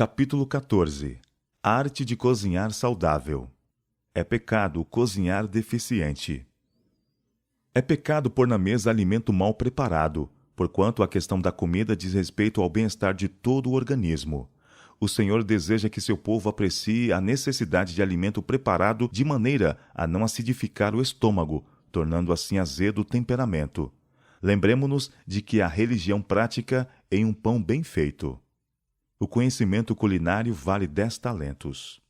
Capítulo 14. Arte de cozinhar saudável. É pecado cozinhar deficiente. É pecado pôr na mesa alimento mal preparado, porquanto a questão da comida diz respeito ao bem-estar de todo o organismo. O Senhor deseja que seu povo aprecie a necessidade de alimento preparado de maneira a não acidificar o estômago, tornando assim azedo o temperamento. Lembremo-nos de que a religião prática em um pão bem feito. O conhecimento culinário vale 10 talentos.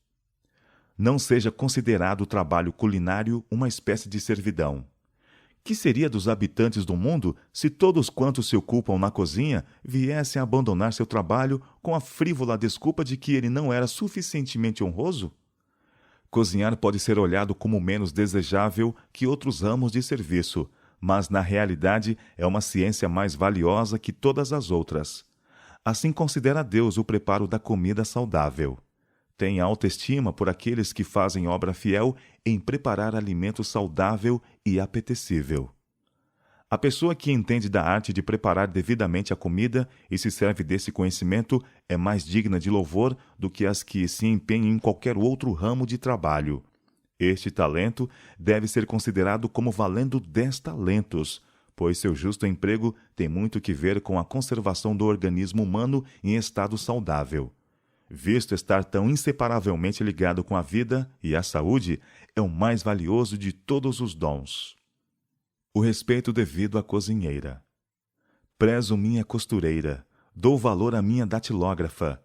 Não seja considerado o trabalho culinário uma espécie de servidão. Que seria dos habitantes do mundo se todos quantos se ocupam na cozinha viessem a abandonar seu trabalho com a frívola desculpa de que ele não era suficientemente honroso? Cozinhar pode ser olhado como menos desejável que outros ramos de serviço, mas na realidade é uma ciência mais valiosa que todas as outras. Assim considera Deus o preparo da comida saudável. Tem alta estima por aqueles que fazem obra fiel em preparar alimento saudável e apetecível. A pessoa que entende da arte de preparar devidamente a comida e se serve desse conhecimento é mais digna de louvor do que as que se empenham em qualquer outro ramo de trabalho. Este talento deve ser considerado como valendo 10 talentos, pois seu justo emprego tem muito que ver com a conservação do organismo humano em estado saudável. Visto estar tão inseparavelmente ligado com a vida e a saúde, é o mais valioso de todos os dons. O respeito devido à cozinheira. Prezo minha costureira, dou valor à minha datilógrafa.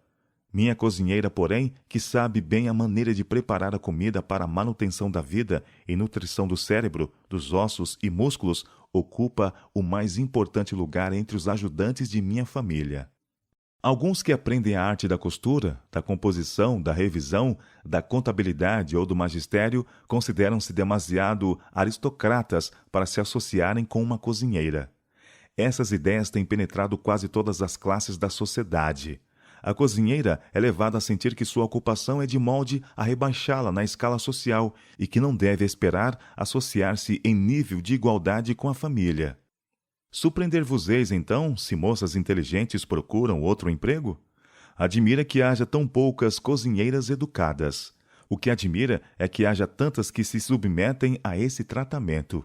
Minha cozinheira, porém, que sabe bem a maneira de preparar a comida para a manutenção da vida e nutrição do cérebro, dos ossos e músculos, ocupa o mais importante lugar entre os ajudantes de minha família. Alguns que aprendem a arte da costura, da composição, da revisão, da contabilidade ou do magistério consideram-se demasiado aristocratas para se associarem com uma cozinheira. Essas ideias têm penetrado quase todas as classes da sociedade. A cozinheira é levada a sentir que sua ocupação é de molde a rebaixá-la na escala social e que não deve esperar associar-se em nível de igualdade com a família. Surpreender-vos-eis, então, se moças inteligentes procuram outro emprego? Admira que haja tão poucas cozinheiras educadas. O que admira é que haja tantas que se submetem a esse tratamento.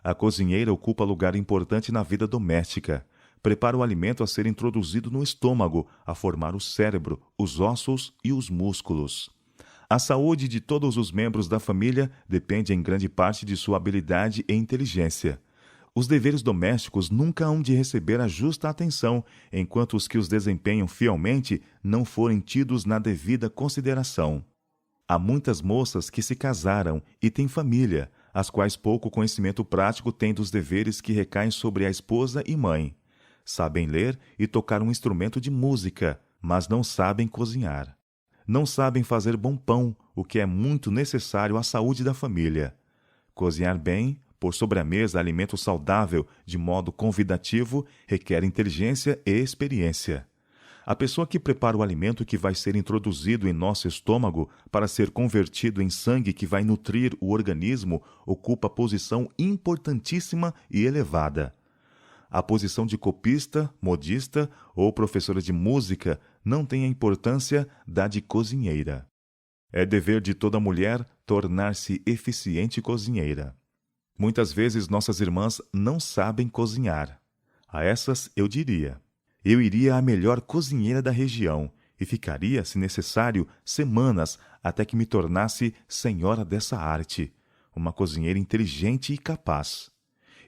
A cozinheira ocupa lugar importante na vida doméstica. Prepara o alimento a ser introduzido no estômago, a formar o cérebro, os ossos e os músculos. A saúde de todos os membros da família depende em grande parte de sua habilidade e inteligência. Os deveres domésticos nunca hão de receber a justa atenção, enquanto os que os desempenham fielmente não forem tidos na devida consideração. Há muitas moças que se casaram e têm família, as quais pouco conhecimento prático têm dos deveres que recaem sobre a esposa e mãe. Sabem ler e tocar um instrumento de música, mas não sabem cozinhar. Não sabem fazer bom pão, o que é muito necessário à saúde da família. Cozinhar bem, pôr sobre a mesa alimento saudável de modo convidativo, requer inteligência e experiência. A pessoa que prepara o alimento que vai ser introduzido em nosso estômago para ser convertido em sangue que vai nutrir o organismo ocupa posição importantíssima e elevada. A posição de copista, modista ou professora de música não tem a importância da de cozinheira. É dever de toda mulher tornar-se eficiente cozinheira. Muitas vezes nossas irmãs não sabem cozinhar. A essas eu diria: eu iria à melhor cozinheira da região e ficaria, se necessário, semanas até que me tornasse senhora dessa arte, uma cozinheira inteligente e capaz.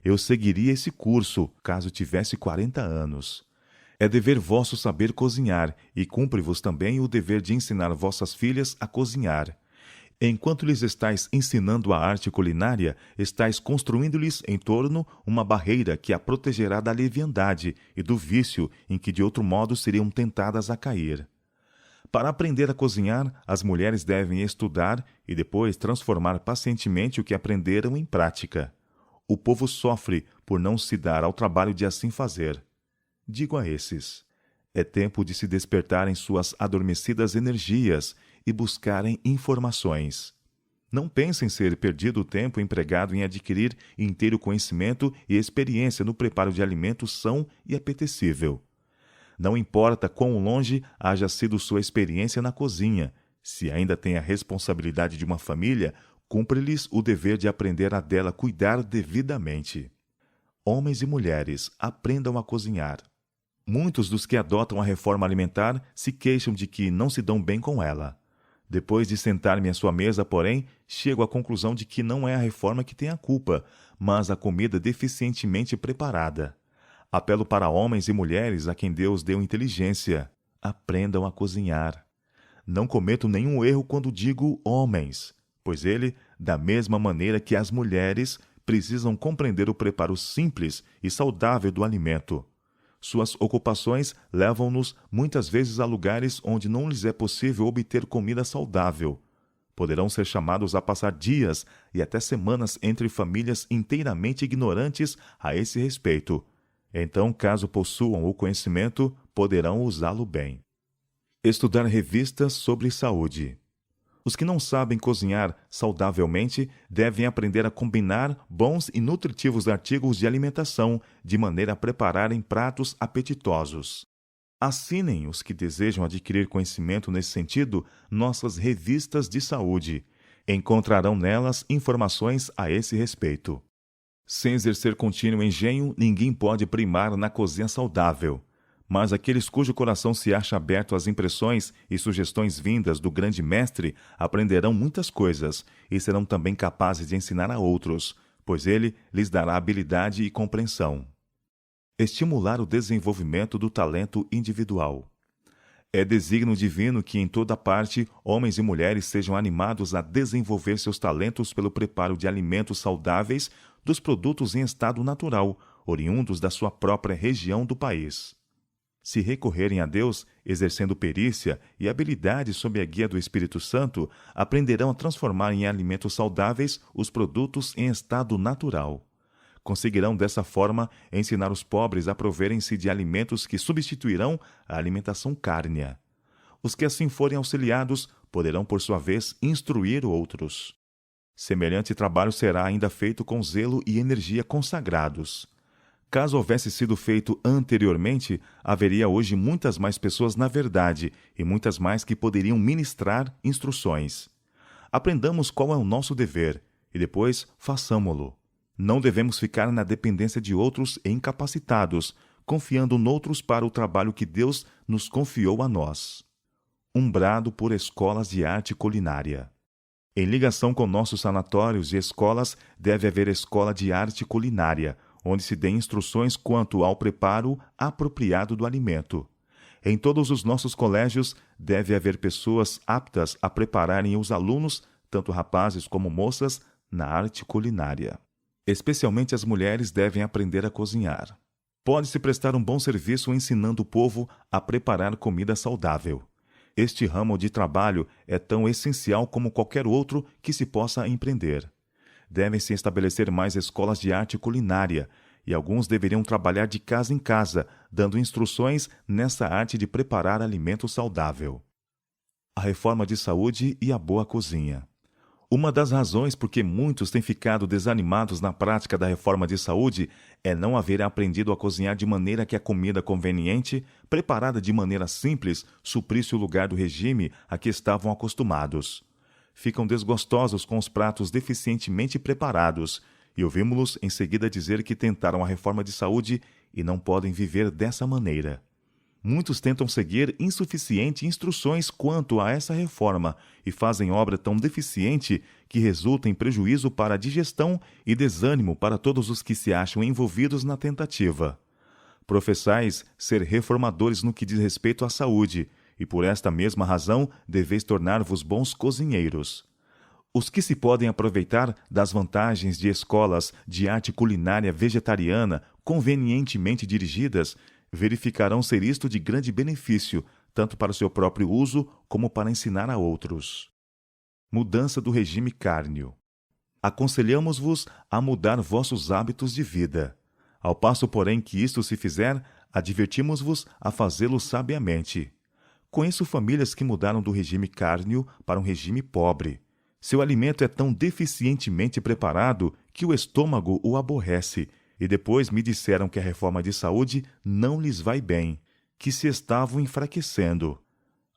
Eu seguiria esse curso, caso tivesse 40 anos. É dever vosso saber cozinhar, e cumpre-vos também o dever de ensinar vossas filhas a cozinhar. Enquanto lhes estáis ensinando a arte culinária, estáis construindo-lhes em torno uma barreira que a protegerá da leviandade e do vício em que de outro modo seriam tentadas a cair. Para aprender a cozinhar, as mulheres devem estudar e depois transformar pacientemente o que aprenderam em prática. O povo sofre por não se dar ao trabalho de assim fazer. Digo a esses: é tempo de se despertarem suas adormecidas energias e buscarem informações. Não pensem ser perdido o tempo empregado em adquirir inteiro conhecimento e experiência no preparo de alimento são e apetecível. Não importa quão longe haja sido sua experiência na cozinha, se ainda tem a responsabilidade de uma família, cumpre-lhes o dever de aprender a dela cuidar devidamente. Homens e mulheres, aprendam a cozinhar. Muitos dos que adotam a reforma alimentar se queixam de que não se dão bem com ela. Depois de sentar-me à sua mesa, porém, chego à conclusão de que não é a reforma que tem a culpa, mas a comida deficientemente preparada. Apelo para homens e mulheres a quem Deus deu inteligência. Aprendam a cozinhar. Não cometo nenhum erro quando digo homens, pois ele, da mesma maneira que as mulheres, precisam compreender o preparo simples e saudável do alimento. Suas ocupações levam-nos muitas vezes a lugares onde não lhes é possível obter comida saudável. Poderão ser chamados a passar dias e até semanas entre famílias inteiramente ignorantes a esse respeito. Então, caso possuam o conhecimento, poderão usá-lo bem. Estudar revistas sobre saúde. Os que não sabem cozinhar saudavelmente devem aprender a combinar bons e nutritivos artigos de alimentação de maneira a prepararem pratos apetitosos. Assinem, os que desejam adquirir conhecimento nesse sentido, nossas revistas de saúde. Encontrarão nelas informações a esse respeito. Sem exercer contínuo engenho, ninguém pode primar na cozinha saudável. Mas aqueles cujo coração se acha aberto às impressões e sugestões vindas do grande mestre aprenderão muitas coisas e serão também capazes de ensinar a outros, pois ele lhes dará habilidade e compreensão. Estimular o desenvolvimento do talento individual. É desígnio divino que em toda parte homens e mulheres sejam animados a desenvolver seus talentos pelo preparo de alimentos saudáveis dos produtos em estado natural, oriundos da sua própria região do país. Se recorrerem a Deus, exercendo perícia e habilidade sob a guia do Espírito Santo, aprenderão a transformar em alimentos saudáveis os produtos em estado natural. Conseguirão, dessa forma, ensinar os pobres a proverem-se de alimentos que substituirão a alimentação cárnea. Os que assim forem auxiliados poderão, por sua vez, instruir outros. Semelhante trabalho será ainda feito com zelo e energia consagrados. Caso houvesse sido feito anteriormente, haveria hoje muitas mais pessoas na verdade e muitas mais que poderiam ministrar instruções. Aprendamos qual é o nosso dever e depois façamo-lo. Não devemos ficar na dependência de outros incapacitados, confiando noutros para o trabalho que Deus nos confiou a nós. Um brado por escolas de arte culinária. Em ligação com nossos sanatórios e escolas, deve haver escola de arte culinária, onde se dê instruções quanto ao preparo apropriado do alimento. Em todos os nossos colégios, deve haver pessoas aptas a prepararem os alunos, tanto rapazes como moças, na arte culinária. Especialmente as mulheres devem aprender a cozinhar. Pode-se prestar um bom serviço ensinando o povo a preparar comida saudável. Este ramo de trabalho é tão essencial como qualquer outro que se possa empreender. Devem-se estabelecer mais escolas de arte culinária, e alguns deveriam trabalhar de casa em casa, dando instruções nessa arte de preparar alimento saudável. A reforma de saúde e a boa cozinha. Uma das razões por que muitos têm ficado desanimados na prática da reforma de saúde é não haver aprendido a cozinhar de maneira que a comida conveniente, preparada de maneira simples, suprisse o lugar do regime a que estavam acostumados. Ficam desgostosos com os pratos deficientemente preparados, e ouvimos-los em seguida dizer que tentaram a reforma de saúde e não podem viver dessa maneira. Muitos tentam seguir insuficientes instruções quanto a essa reforma e fazem obra tão deficiente que resulta em prejuízo para a digestão e desânimo para todos os que se acham envolvidos na tentativa. Professais ser reformadores no que diz respeito à saúde, e por esta mesma razão deveis tornar-vos bons cozinheiros. Os que se podem aproveitar das vantagens de escolas de arte culinária vegetariana convenientemente dirigidas, verificarão ser isto de grande benefício, tanto para o seu próprio uso como para ensinar a outros. Mudança do regime cárneo. Aconselhamos-vos a mudar vossos hábitos de vida. Ao passo, porém, que isto se fizer, advertimos-vos a fazê-lo sabiamente. Conheço famílias que mudaram do regime cárneo para um regime pobre. Seu alimento é tão deficientemente preparado que o estômago o aborrece, e depois me disseram que a reforma de saúde não lhes vai bem, que se estavam enfraquecendo.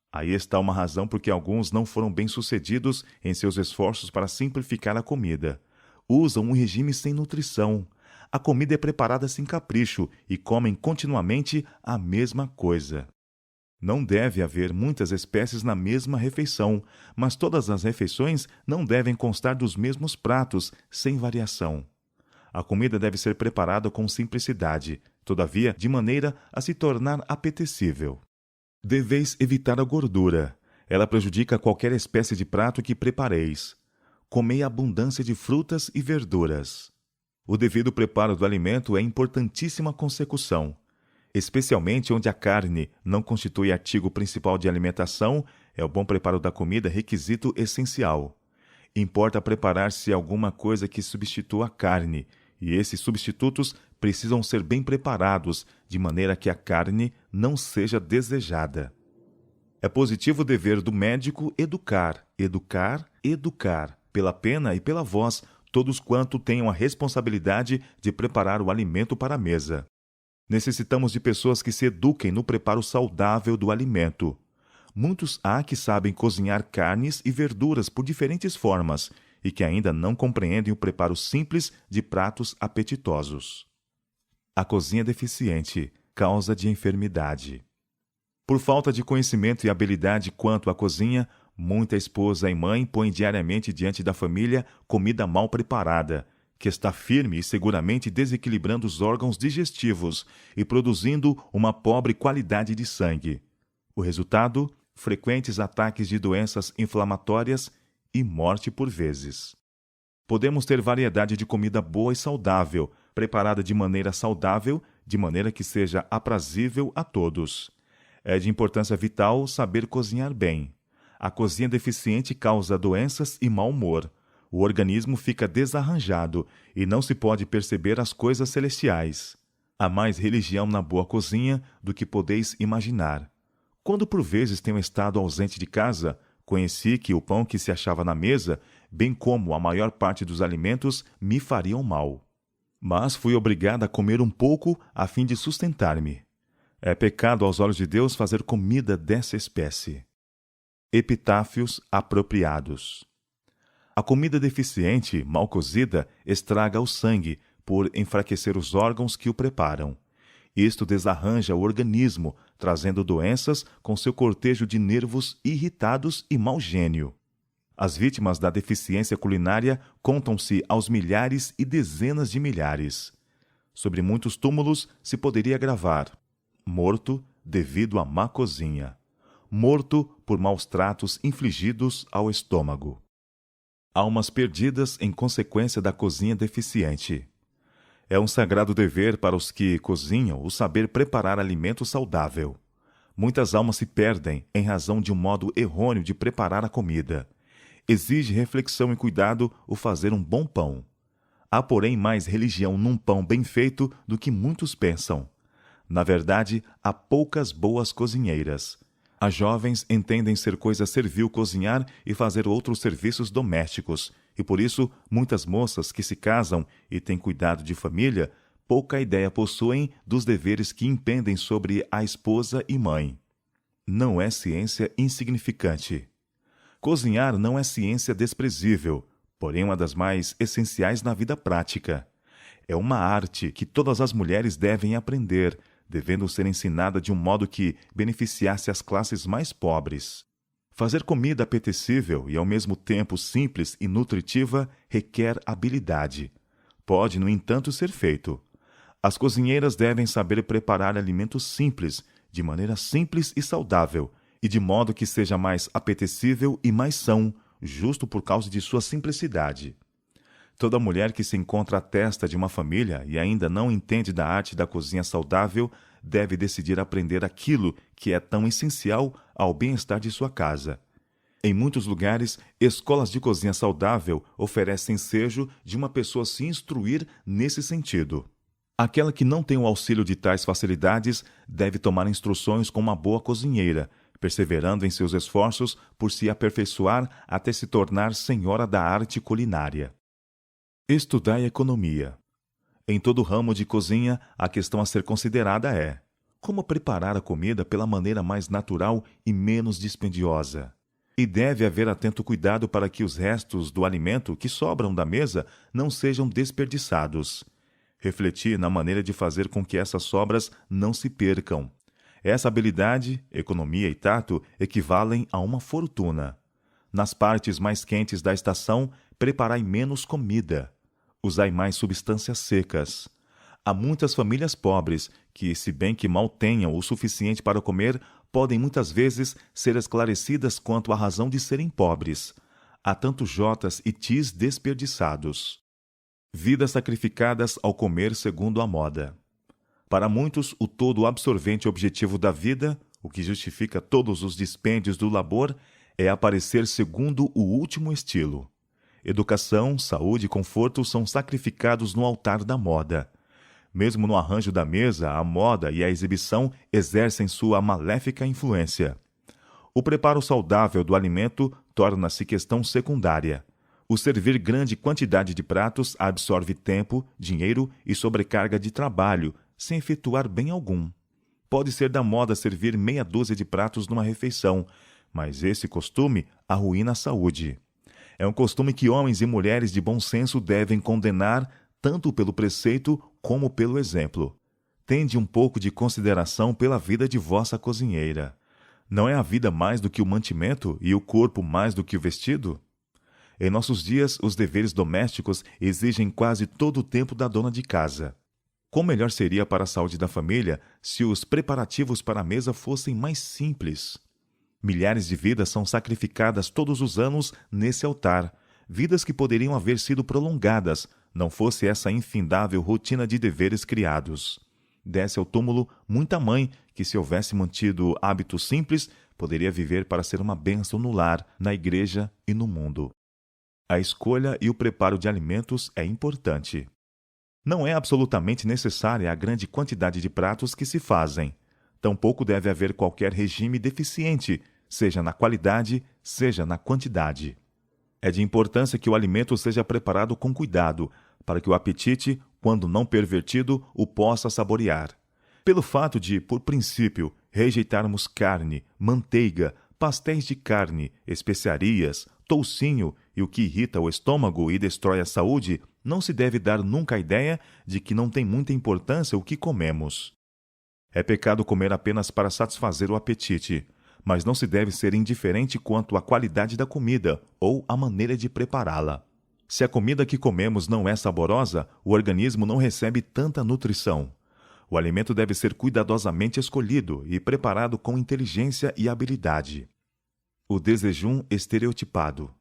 Aí está uma razão por que alguns não foram bem-sucedidos em seus esforços para simplificar a comida. Usam um regime sem nutrição. A comida é preparada sem capricho e comem continuamente a mesma coisa. Não deve haver muitas espécies na mesma refeição, mas todas as refeições não devem constar dos mesmos pratos, sem variação. A comida deve ser preparada com simplicidade, todavia, de maneira a se tornar apetecível. Deveis evitar a gordura. Ela prejudica qualquer espécie de prato que prepareis. Comei abundância de frutas e verduras. O devido preparo do alimento é importantíssima consecução. Especialmente onde a carne não constitui artigo principal de alimentação, é o bom preparo da comida requisito essencial. Importa preparar-se alguma coisa que substitua a carne, e esses substitutos precisam ser bem preparados, de maneira que a carne não seja desejada. É positivo o dever do médico educar, pela pena e pela voz, todos quanto tenham a responsabilidade de preparar o alimento para a mesa. Necessitamos de pessoas que se eduquem no preparo saudável do alimento. Muitos há que sabem cozinhar carnes e verduras por diferentes formas e que ainda não compreendem o preparo simples de pratos apetitosos. A cozinha deficiente, causa de enfermidade. Por falta de conhecimento e habilidade quanto à cozinha, muita esposa e mãe põe diariamente diante da família comida mal preparada, que está firme e seguramente desequilibrando os órgãos digestivos e produzindo uma pobre qualidade de sangue. O resultado? Frequentes ataques de doenças inflamatórias e morte por vezes. Podemos ter variedade de comida boa e saudável, preparada de maneira saudável, de maneira que seja aprazível a todos. É de importância vital saber cozinhar bem. A cozinha deficiente causa doenças e mau humor. O organismo fica desarranjado e não se pode perceber as coisas celestiais. Há mais religião na boa cozinha do que podeis imaginar. Quando por vezes tenho estado ausente de casa, conheci que o pão que se achava na mesa, bem como a maior parte dos alimentos, me fariam mal. Mas fui obrigada a comer um pouco a fim de sustentar-me. É pecado aos olhos de Deus fazer comida dessa espécie. Epitáfios apropriados. A comida deficiente, mal cozida, estraga o sangue, por enfraquecer os órgãos que o preparam. Isto desarranja o organismo, trazendo doenças com seu cortejo de nervos irritados e mau gênio. As vítimas da deficiência culinária contam-se aos milhares e dezenas de milhares. Sobre muitos túmulos se poderia gravar: morto devido à má cozinha. Morto por maus tratos infligidos ao estômago. Almas perdidas em consequência da cozinha deficiente. É um sagrado dever para os que cozinham o saber preparar alimento saudável. Muitas almas se perdem em razão de um modo errôneo de preparar a comida. Exige reflexão e cuidado o fazer um bom pão. Há, porém, mais religião num pão bem feito do que muitos pensam. Na verdade, há poucas boas cozinheiras. As jovens entendem ser coisa servil cozinhar e fazer outros serviços domésticos, e por isso muitas moças que se casam e têm cuidado de família, pouca ideia possuem dos deveres que impendem sobre a esposa e mãe. Não é ciência insignificante. Cozinhar não é ciência desprezível, porém uma das mais essenciais na vida prática. É uma arte que todas as mulheres devem aprender, devendo ser ensinada de um modo que beneficiasse as classes mais pobres. Fazer comida apetecível e ao mesmo tempo simples e nutritiva requer habilidade. Pode, no entanto, ser feito. As cozinheiras devem saber preparar alimentos simples, de maneira simples e saudável, e de modo que seja mais apetecível e mais são, justo por causa de sua simplicidade. Toda mulher que se encontra à testa de uma família e ainda não entende da arte da cozinha saudável deve decidir aprender aquilo que é tão essencial ao bem-estar de sua casa. Em muitos lugares, escolas de cozinha saudável oferecem ensejo de uma pessoa se instruir nesse sentido. Aquela que não tem o auxílio de tais facilidades deve tomar instruções com uma boa cozinheira, perseverando em seus esforços por se aperfeiçoar até se tornar senhora da arte culinária. Estudai economia. Em todo ramo de cozinha, a questão a ser considerada é: como preparar a comida pela maneira mais natural e menos dispendiosa. E deve haver atento cuidado para que os restos do alimento que sobram da mesa não sejam desperdiçados. Refletir na maneira de fazer com que essas sobras não se percam. Essa habilidade, economia e tato equivalem a uma fortuna. Nas partes mais quentes da estação, preparai menos comida. Usai mais substâncias secas. Há muitas famílias pobres que, se bem que mal tenham o suficiente para comer, podem muitas vezes ser esclarecidas quanto à razão de serem pobres. Há tantos jotas e tis desperdiçados. Vidas sacrificadas ao comer segundo a moda. Para muitos, o todo absorvente objetivo da vida, o que justifica todos os dispêndios do labor, é aparecer segundo o último estilo. Educação, saúde e conforto são sacrificados no altar da moda. Mesmo no arranjo da mesa, a moda e a exibição exercem sua maléfica influência. O preparo saudável do alimento torna-se questão secundária. O servir grande quantidade de pratos absorve tempo, dinheiro e sobrecarga de trabalho, sem efetuar bem algum. Pode ser da moda servir meia dúzia de pratos numa refeição, mas esse costume arruína a saúde. É um costume que homens e mulheres de bom senso devem condenar, tanto pelo preceito como pelo exemplo. Tende um pouco de consideração pela vida de vossa cozinheira. Não é a vida mais do que o mantimento e o corpo mais do que o vestido? Em nossos dias, os deveres domésticos exigem quase todo o tempo da dona de casa. Quão melhor seria para a saúde da família se os preparativos para a mesa fossem mais simples? Milhares de vidas são sacrificadas todos os anos nesse altar, vidas que poderiam haver sido prolongadas, não fosse essa infindável rotina de deveres criados. Desce ao túmulo muita mãe que, se houvesse mantido hábitos simples, poderia viver para ser uma bênção no lar, na igreja e no mundo. A escolha e o preparo de alimentos é importante. Não é absolutamente necessária a grande quantidade de pratos que se fazem. Tampouco deve haver qualquer regime deficiente, seja na qualidade, seja na quantidade. É de importância que o alimento seja preparado com cuidado, para que o apetite, quando não pervertido, o possa saborear. Pelo fato de, por princípio, rejeitarmos carne, manteiga, pastéis de carne, especiarias, toucinho e o que irrita o estômago e destrói a saúde, não se deve dar nunca a ideia de que não tem muita importância o que comemos. É pecado comer apenas para satisfazer o apetite, mas não se deve ser indiferente quanto à qualidade da comida ou à maneira de prepará-la. Se a comida que comemos não é saborosa, o organismo não recebe tanta nutrição. O alimento deve ser cuidadosamente escolhido e preparado com inteligência e habilidade. O desjejum estereotipado.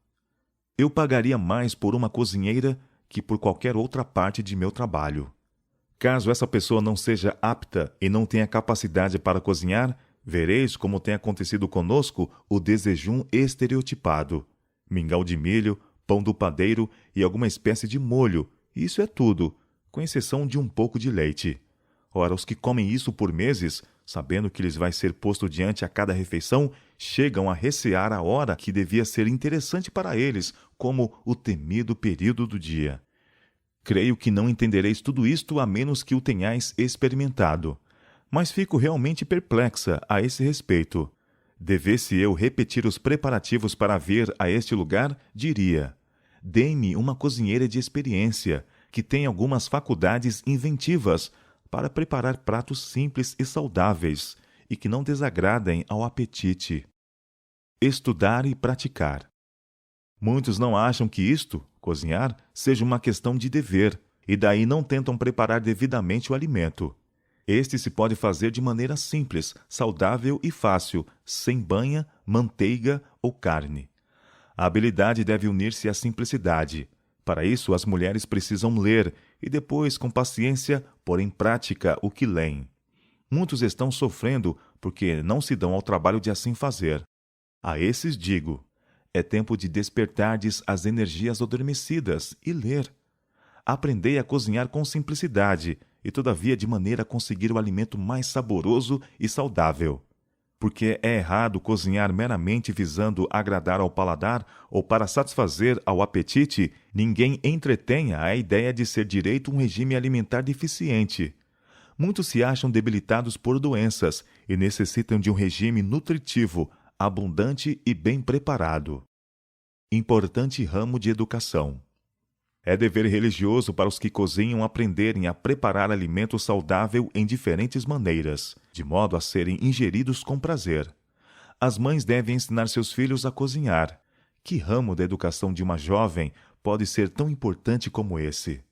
Eu pagaria mais por uma cozinheira que por qualquer outra parte de meu trabalho. Caso essa pessoa não seja apta e não tenha capacidade para cozinhar, vereis como tem acontecido conosco o desjejum estereotipado. Mingau de milho, pão do padeiro e alguma espécie de molho, isso é tudo, com exceção de um pouco de leite. Ora, os que comem isso por meses, sabendo que lhes vai ser posto diante a cada refeição, chegam a recear a hora que devia ser interessante para eles, como o temido período do dia. Creio que não entendereis tudo isto a menos que o tenhais experimentado. Mas fico realmente perplexa a esse respeito. Devesse eu repetir os preparativos para vir a este lugar, diria: dê-me uma cozinheira de experiência, que tem algumas faculdades inventivas, para preparar pratos simples e saudáveis, e que não desagradem ao apetite. Estudar e praticar. Muitos não acham que isto, cozinhar, seja uma questão de dever, e daí não tentam preparar devidamente o alimento. Este se pode fazer de maneira simples, saudável e fácil, sem banha, manteiga ou carne. A habilidade deve unir-se à simplicidade. Para isso, as mulheres precisam ler e depois, com paciência, pôr em prática o que leem. Muitos estão sofrendo porque não se dão ao trabalho de assim fazer. A esses digo: é tempo de despertardes as energias adormecidas e ler. Aprendei a cozinhar com simplicidade e, todavia, de maneira a conseguir o alimento mais saboroso e saudável. Porque é errado cozinhar meramente visando agradar ao paladar ou para satisfazer ao apetite, ninguém entretenha a ideia de ser direito um regime alimentar deficiente. Muitos se acham debilitados por doenças e necessitam de um regime nutritivo, abundante e bem preparado. Importante ramo de educação. É dever religioso para os que cozinham aprenderem a preparar alimento saudável em diferentes maneiras, de modo a serem ingeridos com prazer. As mães devem ensinar seus filhos a cozinhar. Que ramo da educação de uma jovem pode ser tão importante como esse?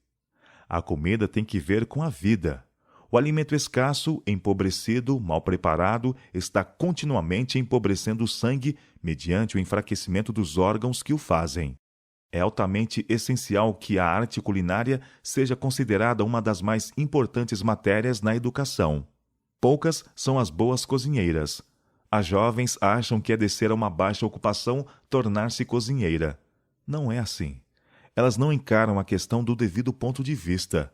A comida tem que ver com a vida. O alimento escasso, empobrecido, mal preparado, está continuamente empobrecendo o sangue mediante o enfraquecimento dos órgãos que o fazem. É altamente essencial que a arte culinária seja considerada uma das mais importantes matérias na educação. Poucas são as boas cozinheiras. As jovens acham que é descer a uma baixa ocupação tornar-se cozinheira. Não é assim. Elas não encaram a questão do devido ponto de vista.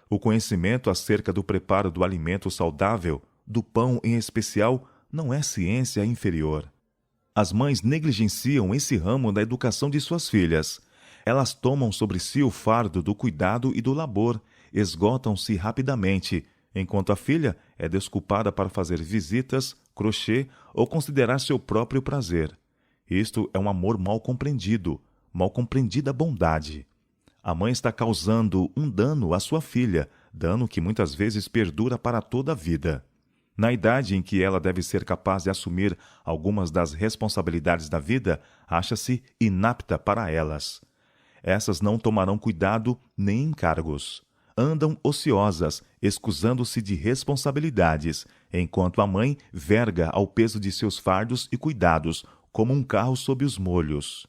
O conhecimento acerca do preparo do alimento saudável, do pão em especial, não é ciência inferior. As mães negligenciam esse ramo da educação de suas filhas. Elas tomam sobre si o fardo do cuidado e do labor, esgotam-se rapidamente, enquanto a filha é desculpada para fazer visitas, crochê ou considerar seu próprio prazer. Isto é um amor mal compreendida bondade. A mãe está causando um dano à sua filha, dano que muitas vezes perdura para toda a vida. Na idade em que ela deve ser capaz de assumir algumas das responsabilidades da vida, acha-se inapta para elas. Essas não tomarão cuidado nem encargos. Andam ociosas, escusando-se de responsabilidades, enquanto a mãe verga ao peso de seus fardos e cuidados, como um carro sob os molhos.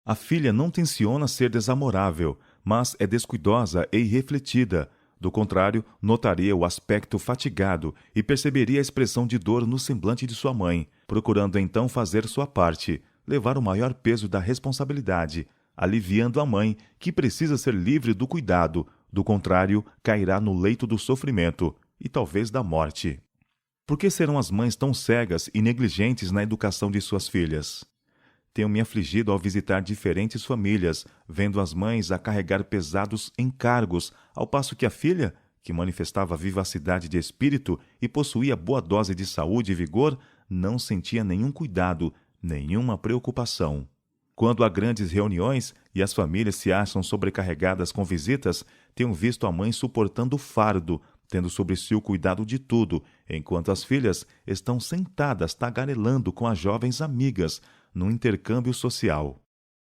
A filha não tenciona ser desamorável, mas é descuidosa e irrefletida. Do contrário, notaria o aspecto fatigado e perceberia a expressão de dor no semblante de sua mãe, procurando então fazer sua parte, levar o maior peso da responsabilidade, aliviando a mãe, que precisa ser livre do cuidado, do contrário, cairá no leito do sofrimento e talvez da morte. Por que serão as mães tão cegas e negligentes na educação de suas filhas? Tenho me afligido ao visitar diferentes famílias, vendo as mães a carregar pesados encargos, ao passo que a filha, que manifestava vivacidade de espírito e possuía boa dose de saúde e vigor, não sentia nenhum cuidado, nenhuma preocupação. Quando há grandes reuniões e as famílias se acham sobrecarregadas com visitas, tenho visto a mãe suportando o fardo, tendo sobre si o cuidado de tudo, enquanto as filhas estão sentadas tagarelando com as jovens amigas, num intercâmbio social.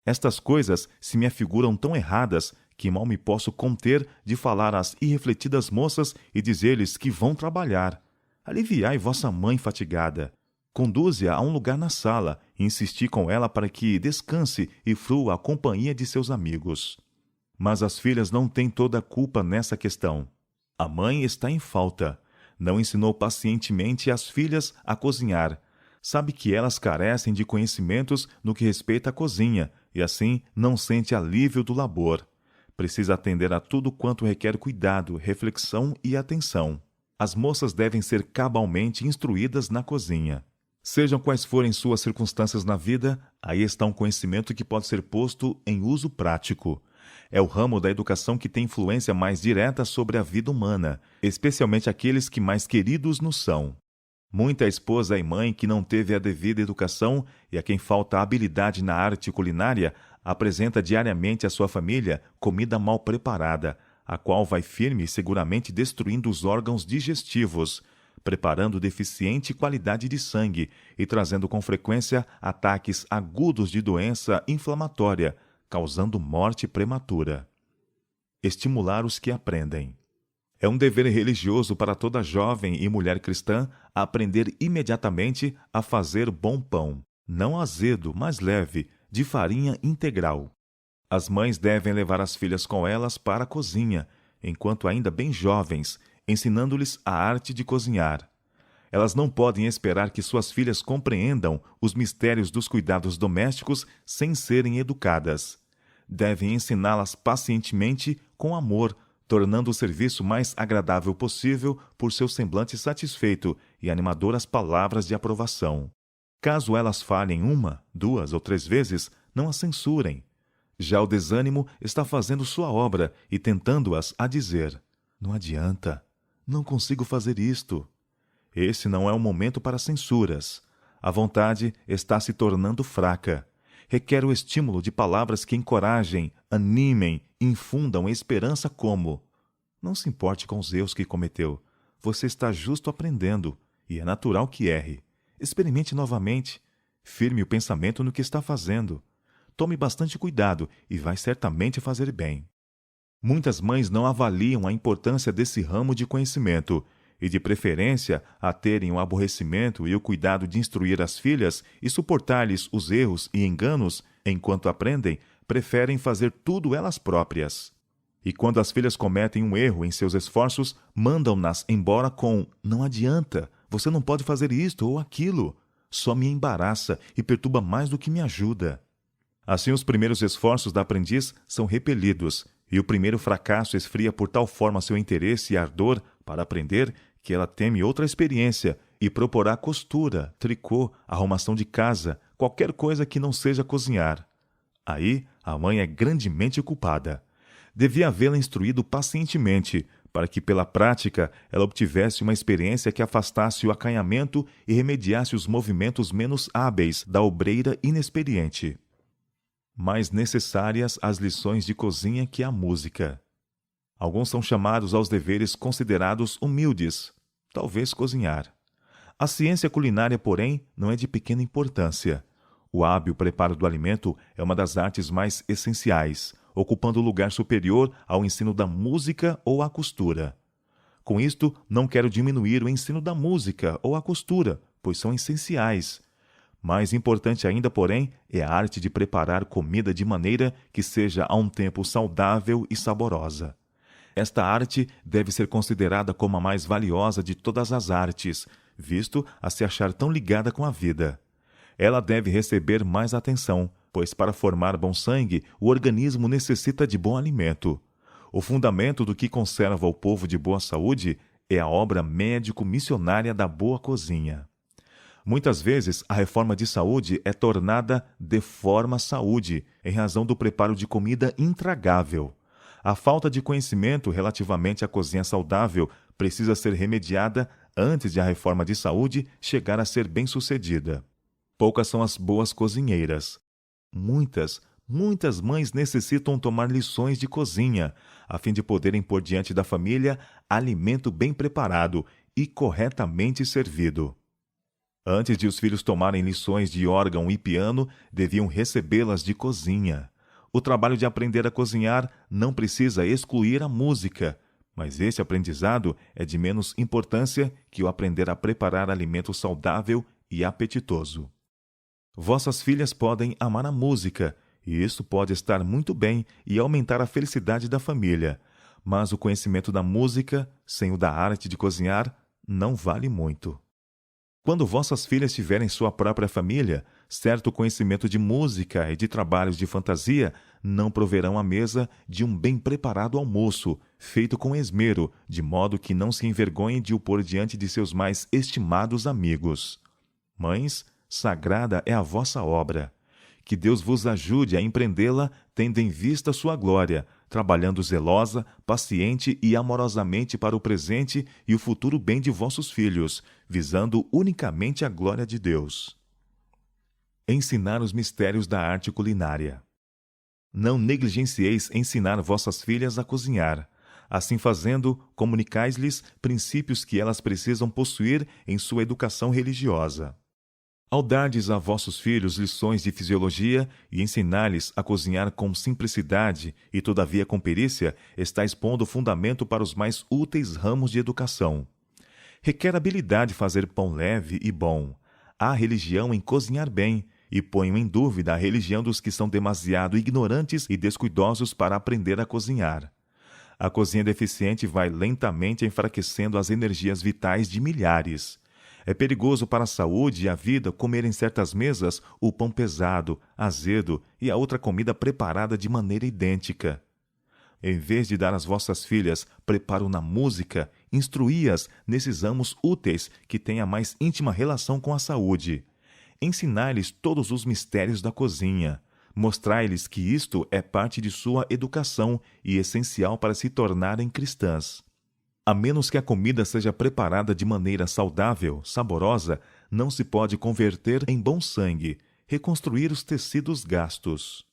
Estas coisas se me afiguram tão erradas que mal me posso conter de falar às irrefletidas moças e dizer-lhes que vão trabalhar. Aliviai vossa mãe fatigada. Conduze-a a um lugar na sala e insisti com ela para que descanse e frua a companhia de seus amigos. Mas as filhas não têm toda a culpa nessa questão. A mãe está em falta. Não ensinou pacientemente as filhas a cozinhar. Sabe que elas carecem de conhecimentos no que respeita à cozinha e, assim, não sente alívio do labor. Precisa atender a tudo quanto requer cuidado, reflexão e atenção. As moças devem ser cabalmente instruídas na cozinha. Sejam quais forem suas circunstâncias na vida, aí está um conhecimento que pode ser posto em uso prático. É o ramo da educação que tem influência mais direta sobre a vida humana, especialmente aqueles que mais queridos nos são. Muita esposa e mãe que não teve a devida educação e a quem falta habilidade na arte culinária apresenta diariamente à sua família comida mal preparada, a qual vai firme e seguramente destruindo os órgãos digestivos, preparando deficiente qualidade de sangue e trazendo com frequência ataques agudos de doença inflamatória, causando morte prematura. Estimular os que aprendem. É um dever religioso para toda jovem e mulher cristã aprender imediatamente a fazer bom pão, não azedo, mas leve, de farinha integral. As mães devem levar as filhas com elas para a cozinha, enquanto ainda bem jovens, ensinando-lhes a arte de cozinhar. Elas não podem esperar que suas filhas compreendam os mistérios dos cuidados domésticos sem serem educadas. Devem ensiná-las pacientemente com amor, tornando o serviço mais agradável possível por seu semblante satisfeito e animadoras palavras de aprovação. Caso elas falhem 1, 2 ou 3 vezes, não as censurem. Já o desânimo está fazendo sua obra e tentando-as a dizer: não adianta, Não consigo fazer isto. Esse não é o momento para censuras. A vontade está se tornando fraca. Requer o estímulo de palavras que encorajem, animem, infundam esperança como: não se importe com os erros que cometeu. Você está justo aprendendo, e é natural que erre. Experimente novamente. Firme o pensamento no que está fazendo. Tome bastante cuidado e vai certamente fazer bem. Muitas mães não avaliam a importância desse ramo de conhecimento e, de preferência, a terem o aborrecimento e o cuidado de instruir as filhas e suportar-lhes os erros e enganos enquanto aprendem, preferem fazer tudo elas próprias. E quando as filhas cometem um erro em seus esforços, mandam-nas embora com: não adianta, você não pode fazer isto ou aquilo. Só me embaraça e perturba mais do que me ajuda. Assim, os primeiros esforços da aprendiz são repelidos, e o primeiro fracasso esfria por tal forma seu interesse e ardor para aprender que ela teme outra experiência e proporá costura, tricô, arrumação de casa, qualquer coisa que não seja cozinhar. Aí, a mãe é grandemente culpada. Devia havê-la instruído pacientemente, para que pela prática ela obtivesse uma experiência que afastasse o acanhamento e remediasse os movimentos menos hábeis da obreira inexperiente. Mais necessárias as lições de cozinha que a música. Alguns são chamados aos deveres considerados humildes, talvez cozinhar. A ciência culinária, porém, não é de pequena importância. O hábil preparo do alimento é uma das artes mais essenciais, ocupando lugar superior ao ensino da música ou à costura. Com isto, não quero diminuir o ensino da música ou a costura, pois são essenciais. Mais importante ainda, porém, é a arte de preparar comida de maneira que seja a um tempo saudável e saborosa. Esta arte deve ser considerada como a mais valiosa de todas as artes, visto a se achar tão ligada com a vida. Ela deve receber mais atenção, pois para formar bom sangue, o organismo necessita de bom alimento. O fundamento do que conserva o povo de boa saúde é a obra médico-missionária da boa cozinha. Muitas vezes, a reforma de saúde é tornada de forma saúde, em razão do preparo de comida intragável. A falta de conhecimento relativamente à cozinha saudável precisa ser remediada antes de a reforma de saúde chegar a ser bem-sucedida. Poucas são as boas cozinheiras. Muitas mães necessitam tomar lições de cozinha, a fim de poderem pôr diante da família alimento bem preparado e corretamente servido. Antes de os filhos tomarem lições de órgão e piano, deviam recebê-las de cozinha. O trabalho de aprender a cozinhar não precisa excluir a música, mas esse aprendizado é de menos importância que o aprender a preparar alimento saudável e apetitoso. Vossas filhas podem amar a música, e isso pode estar muito bem e aumentar a felicidade da família, mas o conhecimento da música, sem o da arte de cozinhar, não vale muito. Quando vossas filhas tiverem sua própria família, certo conhecimento de música e de trabalhos de fantasia não proverão à mesa de um bem preparado almoço, feito com esmero, de modo que não se envergonhem de o pôr diante de seus mais estimados amigos. Mães, sagrada é a vossa obra. Que Deus vos ajude a empreendê-la, tendo em vista sua glória, trabalhando zelosa, paciente e amorosamente para o presente e o futuro bem de vossos filhos, visando unicamente a glória de Deus. Ensinar os mistérios da arte culinária. Não negligencieis ensinar vossas filhas a cozinhar. Assim fazendo, comunicais-lhes princípios que elas precisam possuir em sua educação religiosa. Ao dardes a vossos filhos lições de fisiologia e ensinar-lhes a cozinhar com simplicidade e todavia com perícia, estáis pondo fundamento para os mais úteis ramos de educação. Requer habilidade fazer pão leve e bom. Há religião em cozinhar bem, e ponho em dúvida a religião dos que são demasiado ignorantes e descuidosos para aprender a cozinhar. A cozinha deficiente vai lentamente enfraquecendo as energias vitais de milhares. É perigoso para a saúde e a vida comer em certas mesas o pão pesado, azedo e a outra comida preparada de maneira idêntica. Em vez de dar às vossas filhas preparo na música, instruí-as nesses ramos úteis que têm a mais íntima relação com a saúde. Ensinai-lhes todos os mistérios da cozinha. Mostrai-lhes que isto é parte de sua educação e essencial para se tornarem cristãs. A menos que a comida seja preparada de maneira saudável, saborosa, não se pode converter em bom sangue, reconstruir os tecidos gastos.